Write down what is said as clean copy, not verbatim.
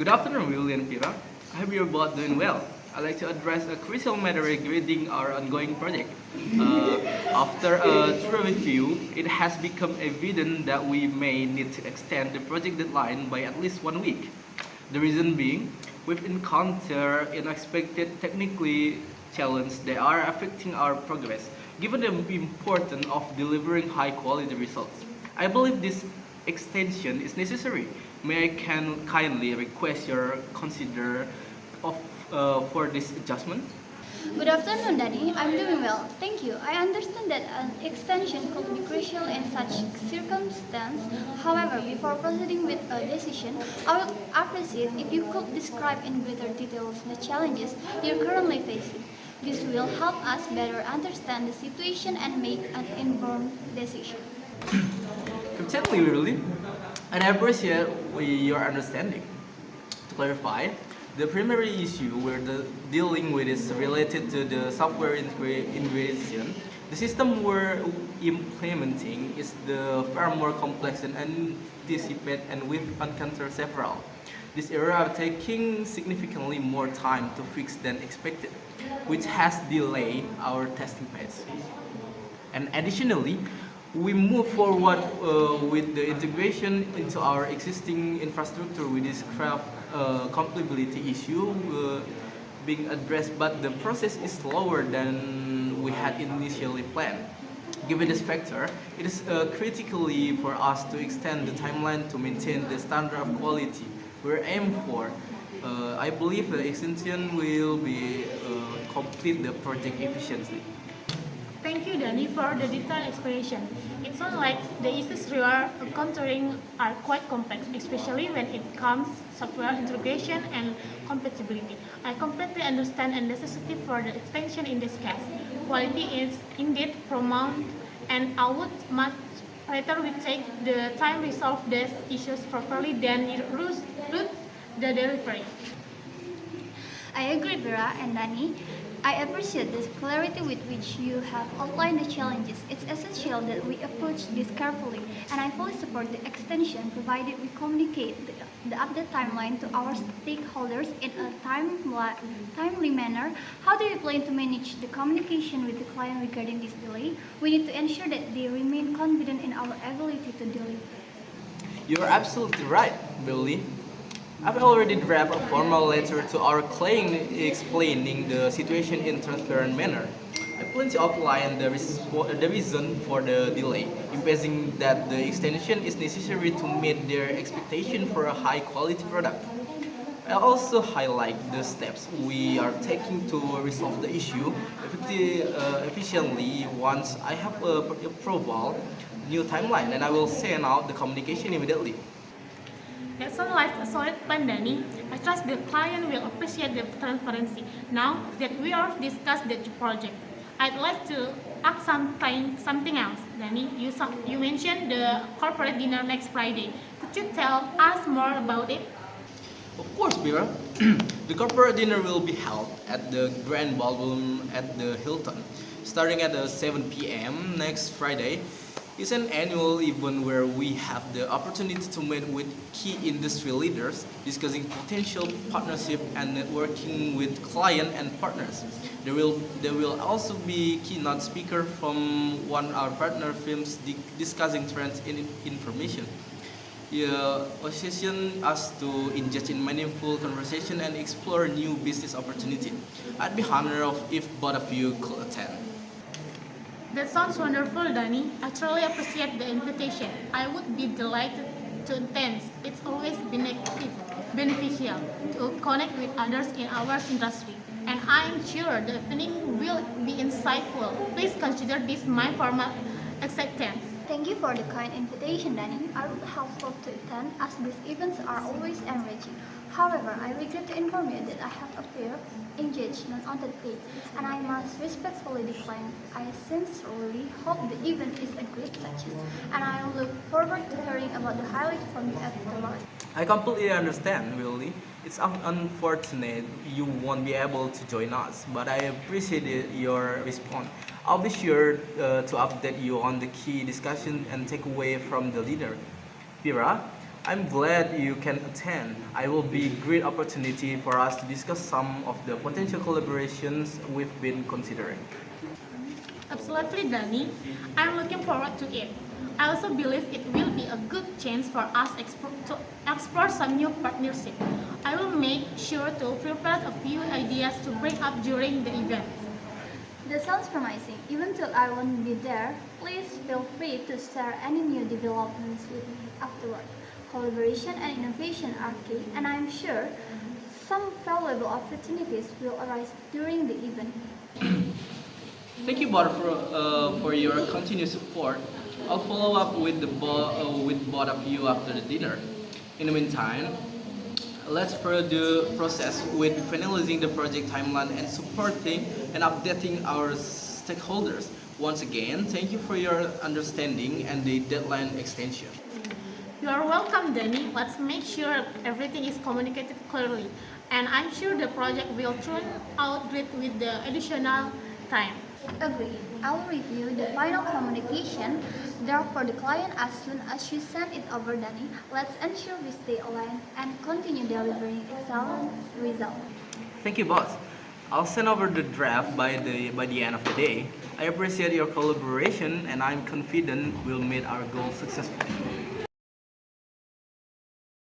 Good afternoon, Willie and Pira. I hope you're both doing well. I'd like to address a crucial matter regarding our ongoing project. Uh, After a thorough review, it has become evident that we may need to extend the project deadline by at least 1 week. The reason being, we've encountered unexpected technically challenges that are affecting our progress, given the importance of delivering high quality results. I believe this extension is necessary. May I can kindly request your consider of for this adjustment? Good afternoon, Danny. I'm doing well. Thank you. I understand that an extension could be crucial in such circumstance. However, before proceeding with a decision, I would appreciate if you could describe in greater details the challenges you're currently facing. This will help us better understand the situation and make an informed decision. Certainly, really, and I appreciate your understanding. To clarify, the primary issue dealing with is related to the software integration. The system we're implementing is far more complex than anticipated, and we've encountered several. This error are taking significantly more time to fix than expected, which has delayed our testing pace. And additionally, we move forward with the integration into our existing infrastructure with this craft compatibility issue being addressed, but the process is slower than we had initially planned. Given this factor, it is critically for us to extend the timeline to maintain the standard of quality we're aiming for. I believe the extension will be complete the project efficiently. Thank you, Danny, for the detailed explanation. It sounds like the issues you are encountering are quite complex, especially when it comes to software integration and compatibility. I completely understand the necessity for the extension in this case. Quality is indeed paramount, and I would much rather we take the time to resolve these issues properly than rush the delivery. I agree, Vera and Dani. I appreciate the clarity with which you have outlined the challenges. It's essential that we approach this carefully, and I fully support the extension provided we communicate the update timeline to our stakeholders in a timely manner. How do you plan to manage the communication with the client regarding this delay? We need to ensure that they remain confident in our ability to deliver. You're absolutely right, Billy. I've already drafted a formal letter to our client explaining the situation in transparent manner. I plan to outline the reason for the delay, emphasizing that the extension is necessary to meet their expectation for a high quality product. I also highlight the steps we are taking to resolve the issue efficiently once I have approval new timeline, and I will send out the communication immediately. That sounds like a solid plan, Danny. I trust the client will appreciate the transparency. Now that we are discussed the project, I'd like to ask something else. Danny, you mentioned the corporate dinner next Friday. Could you tell us more about it? Of course, Bira. The corporate dinner will be held at the Grand Ballroom at the Hilton, starting at 7 p.m. next Friday. It's an annual event where we have the opportunity to meet with key industry leaders, discussing potential partnership and networking with client and partners. There will also be keynote speaker from one of our partner firms discussing trends in information. The association us to engage in meaningful conversation and explore new business opportunity. I'd be honored if both of you could attend. That sounds wonderful, Danny. I truly appreciate the invitation. I would be delighted to attend. It's always been beneficial to connect with others in our industry, and I'm sure the evening will be insightful. Please consider this my formal acceptance. Thank you for the kind invitation, Danny. I would have loved to attend as these events are always enriching. However, I regret to inform you that I have a peer engagement on that day, and I must respectfully decline. I sincerely hope the event is a great success, and I look forward to hearing about the highlights from you afterward. I completely understand, Willie. It's unfortunate you won't be able to join us, but I appreciate your response. I'll be sure to update you on the key discussion and takeaway from the leader. Pira, I'm glad you can attend. I will be a great opportunity for us to discuss some of the potential collaborations we've been considering. Absolutely, Danny. I'm looking forward to it. I also believe it will be a good chance for us to explore some new partnership. I will make sure to prepare a few ideas to bring up during the event. That sounds promising. Even though I won't be there, please feel free to share any new developments with me afterward. Collaboration and innovation are key, and I'm sure some valuable opportunities will arise during the event. Thank you both for your continued support. I'll follow up with with both of you after the dinner. In the meantime, let's process with finalizing the project timeline and supporting and updating our stakeholders. Once again, thank you for your understanding and the deadline extension. You are welcome, Danny. Let's make sure everything is communicated clearly. And I'm sure the project will turn out great with the additional time. Agree. I will review the final communication draft for the client as soon as you send it over, Danny. Let's ensure we stay aligned and continue delivering excellent results. Thank you, boss. I'll send over the draft by the end of the day. I appreciate your collaboration and I'm confident we'll meet our goals successfully.